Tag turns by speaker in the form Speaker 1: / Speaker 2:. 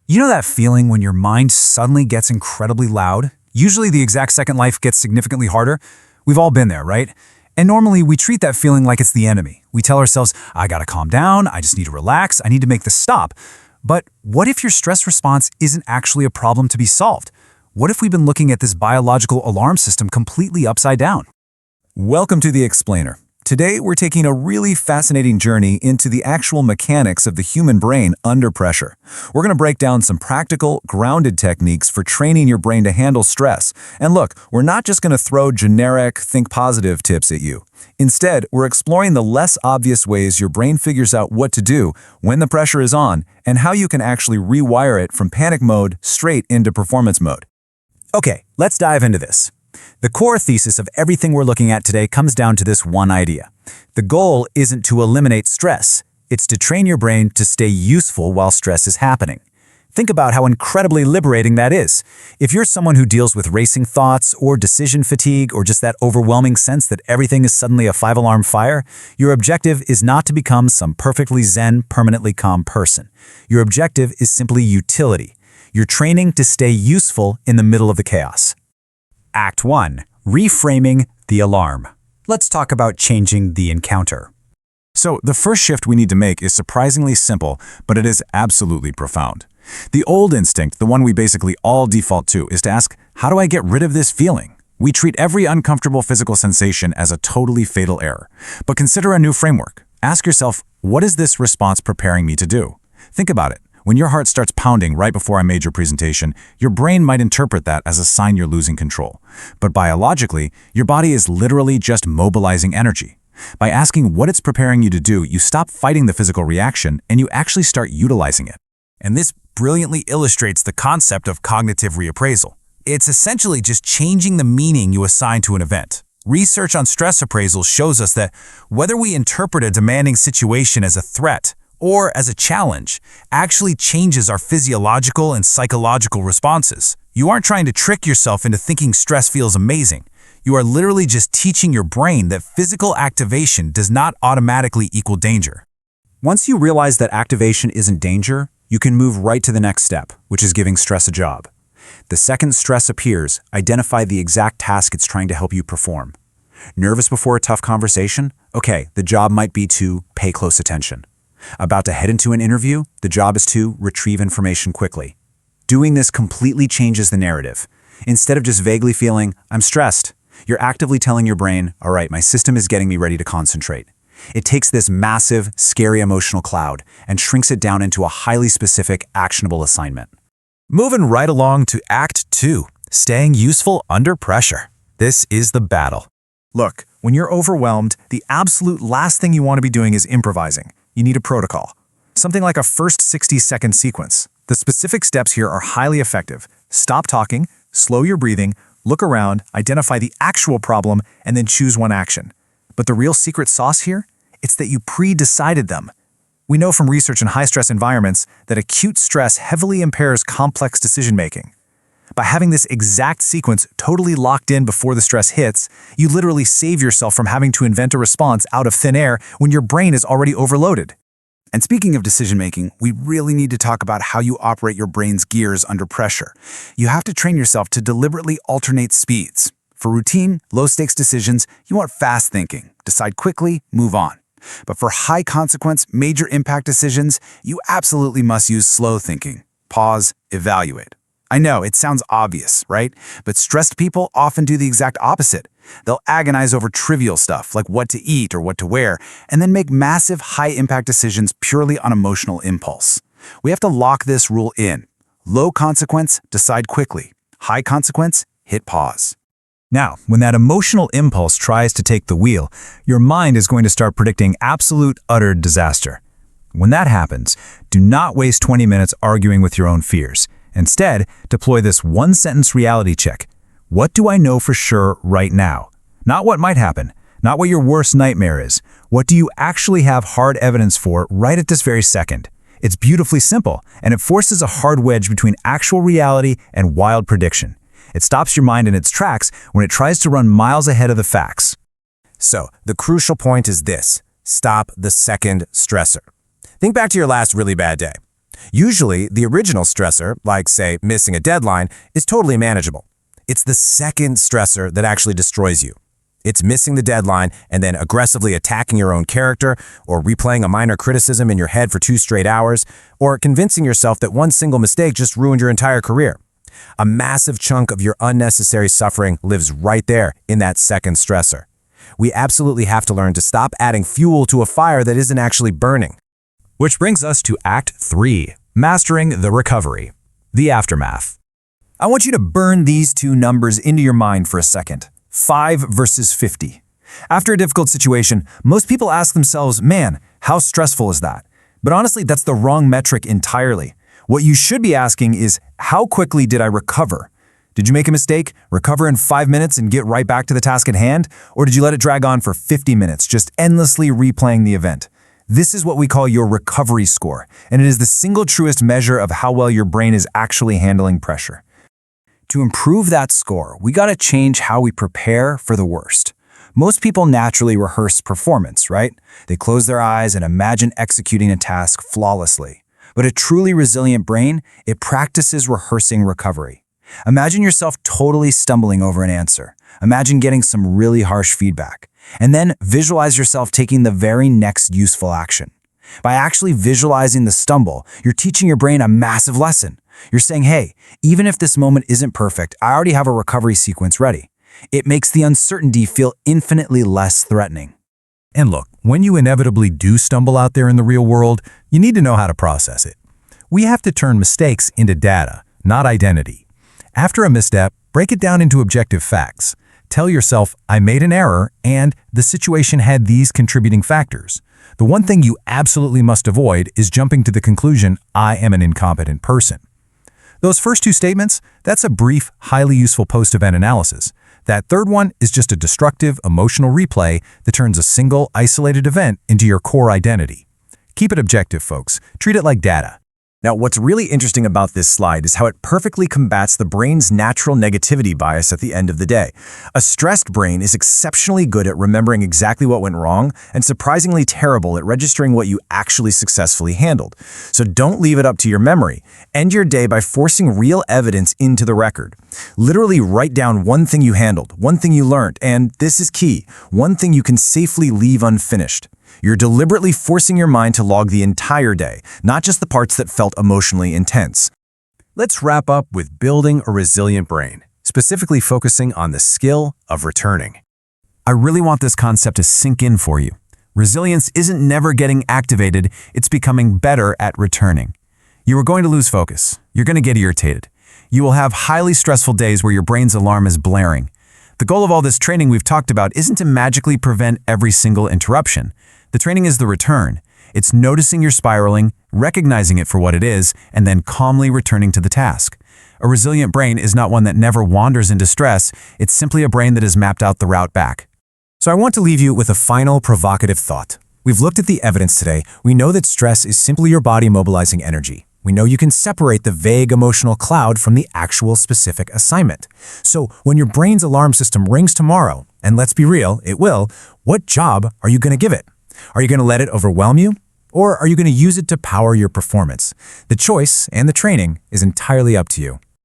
Speaker 1: You know that feeling when your mind suddenly gets incredibly loud? Usually the exact second life gets significantly harder. We've all been there, right? And normally we treat that feeling like it's the enemy. We tell ourselves, I gotta calm down, I just need to relax, I need to make this stop. But what if your stress response isn't actually a problem to be solved? What if we've been looking at this biological alarm system completely upside down? Welcome to The Explainer. Today, we're taking a really fascinating journey into the actual mechanics of the human brain under pressure. We're going to break down some practical, grounded techniques for training your brain to handle stress. And look, we're not just going to throw generic, think positive tips at you. Instead, we're exploring the less obvious ways your brain figures out what to do when the pressure is on and how you can actually rewire it from panic mode straight into performance mode. Okay, let's dive into this. The core thesis of everything we're looking at today comes down to this one idea. The goal isn't to eliminate stress, it's to train your brain to stay useful while stress is happening. Think about how incredibly liberating that is. If you're someone who deals with racing thoughts or decision fatigue or just that overwhelming sense that everything is suddenly a five-alarm fire, your objective is not to become some perfectly zen, permanently calm person. Your objective is simply utility. You're training to stay useful in the middle of the chaos. Act 1. Reframing the alarm. Let's talk about changing the encounter.
Speaker 2: So, the first shift we need to make is surprisingly simple, but it is absolutely profound. The old instinct, the one we basically all default to, is to ask, how do I get rid of this feeling? We treat every uncomfortable physical sensation as a totally fatal error. But consider a new framework. Ask yourself, what is this response preparing me to do? Think about it. When your heart starts pounding right before a major presentation, your brain might interpret that as a sign you're losing control. But biologically, your body is literally just mobilizing energy. By asking what it's preparing you to do, you stop fighting the physical reaction and you actually start utilizing it.
Speaker 1: And this brilliantly illustrates the concept of cognitive reappraisal. It's essentially just changing the meaning you assign to an event. Research on stress appraisal shows us that whether we interpret a demanding situation as a threat or as a challenge, actually changes our physiological and psychological responses. You aren't trying to trick yourself into thinking stress feels amazing. You are literally just teaching your brain that physical activation does not automatically equal danger. Once you realize that activation isn't danger, you can move right to the next step, which is giving stress a job. The second stress appears, identify the exact task it's trying to help you perform. Nervous before a tough conversation? Okay, the job might be to pay close attention. About to head into an interview, the job is to retrieve information quickly. Doing this completely changes the narrative. Instead of just vaguely feeling, I'm stressed, you're actively telling your brain, all right, my system is getting me ready to concentrate. It takes this massive, scary emotional cloud and shrinks it down into a highly specific, actionable assignment. Moving right along to Act 2, staying useful under pressure. This is the battle. Look, when you're overwhelmed, the absolute last thing you want to be doing is improvising. You need a protocol. Something like a first 60-second sequence. The specific steps here are highly effective. Stop talking, slow your breathing, look around, identify the actual problem, and then choose one action. But the real secret sauce here? It's that you pre-decided them. We know from research in high-stress environments that acute stress heavily impairs complex decision-making. By having this exact sequence totally locked in before the stress hits, you literally save yourself from having to invent a response out of thin air when your brain is already overloaded. And speaking of decision-making, we really need to talk about how you operate your brain's gears under pressure. You have to train yourself to deliberately alternate speeds. For routine, low-stakes decisions, you want fast thinking. Decide quickly, move on. But for high-consequence, major impact decisions, you absolutely must use slow thinking. Pause, evaluate. I know, it sounds obvious, right? But stressed people often do the exact opposite. They'll agonize over trivial stuff like what to eat or what to wear, and then make massive, high-impact decisions purely on emotional impulse. We have to lock this rule in. Low consequence, decide quickly. High consequence, hit pause. Now, when that emotional impulse tries to take the wheel, your mind is going to start predicting absolute, utter disaster. When that happens, do not waste 20 minutes arguing with your own fears. Instead, deploy this one-sentence reality check. What do I know for sure right now? Not what might happen, not what your worst nightmare is. What do you actually have hard evidence for right at this very second? It's beautifully simple, and it forces a hard wedge between actual reality and wild prediction. It stops your mind in its tracks when it tries to run miles ahead of the facts. So, the crucial point is this: stop the second stressor. Think back to your last really bad day.
Speaker 3: Usually, the original stressor, like, say, missing a deadline, is totally manageable. It's the second stressor that actually destroys you. It's missing the deadline and then aggressively attacking your own character, or replaying a minor criticism in your head for 2 straight hours, or convincing yourself that one single mistake just ruined your entire career. A massive chunk of your unnecessary suffering lives right there in that second stressor. We absolutely have to learn to stop adding fuel to a fire that isn't actually burning.
Speaker 1: Which brings us to Act 3, Mastering the Recovery, the Aftermath.
Speaker 2: I want you to burn these two numbers into your mind for a second. 5 versus 50. After a difficult situation, most people ask themselves, man, how stressful is that? But honestly, that's the wrong metric entirely. What you should be asking is, how quickly did I recover? Did you make a mistake, recover in 5 minutes and get right back to the task at hand? Or did you let it drag on for 50 minutes, just endlessly replaying the event? This is what we call your recovery score, and it is the single truest measure of how well your brain is actually handling pressure. To improve that score, we gotta change how we prepare for the worst. Most people naturally rehearse performance, right? They close their eyes and imagine executing a task flawlessly. But a truly resilient brain, it practices rehearsing recovery. Imagine yourself totally stumbling over an answer. Imagine getting some really harsh feedback. And then visualize yourself taking the very next useful action. By actually visualizing the stumble, you're teaching your brain a massive lesson. You're saying, hey, even if this moment isn't perfect, I already have a recovery sequence ready. It makes the uncertainty feel infinitely less threatening.
Speaker 1: And look, when you inevitably do stumble out there in the real world, you need to know how to process it. We have to turn mistakes into data, not identity. After a misstep, break it down into objective facts. Tell yourself, I made an error and the situation had these contributing factors. The one thing you absolutely must avoid is jumping to the conclusion, I am an incompetent person. Those first 2 statements, that's a brief, highly useful post-event analysis. That third one is just a destructive, emotional replay that turns a single, isolated event into your core identity. Keep it objective, folks. Treat it like data.
Speaker 3: Now, what's really interesting about this slide is how it perfectly combats the brain's natural negativity bias at the end of the day. A stressed brain is exceptionally good at remembering exactly what went wrong and surprisingly terrible at registering what you actually successfully handled. So don't leave it up to your memory. End your day by forcing real evidence into the record. Literally write down one thing you handled, one thing you learned, and this is key, one thing you can safely leave unfinished. You're deliberately forcing your mind to log the entire day, not just the parts that felt emotionally intense. Let's wrap up with building a resilient brain, specifically focusing on the skill of returning.
Speaker 1: I really want this concept to sink in for you. Resilience isn't never getting activated, it's becoming better at returning. You are going to lose focus. You're going to get irritated. You will have highly stressful days where your brain's alarm is blaring. The goal of all this training we've talked about isn't to magically prevent every single interruption. The training is the return. It's noticing you're spiraling, recognizing it for what it is, and then calmly returning to the task. A resilient brain is not one that never wanders into stress, it's simply a brain that has mapped out the route back.
Speaker 3: So I want to leave you with a final provocative thought. We've looked at the evidence today. We know that stress is simply your body mobilizing energy. We know you can separate the vague emotional cloud from the actual specific assignment. So when your brain's alarm system rings tomorrow, and let's be real, it will, what job are you going to give it? Are you going to let it overwhelm you? Or are you going to use it to power your performance? The choice and the training is entirely up to you.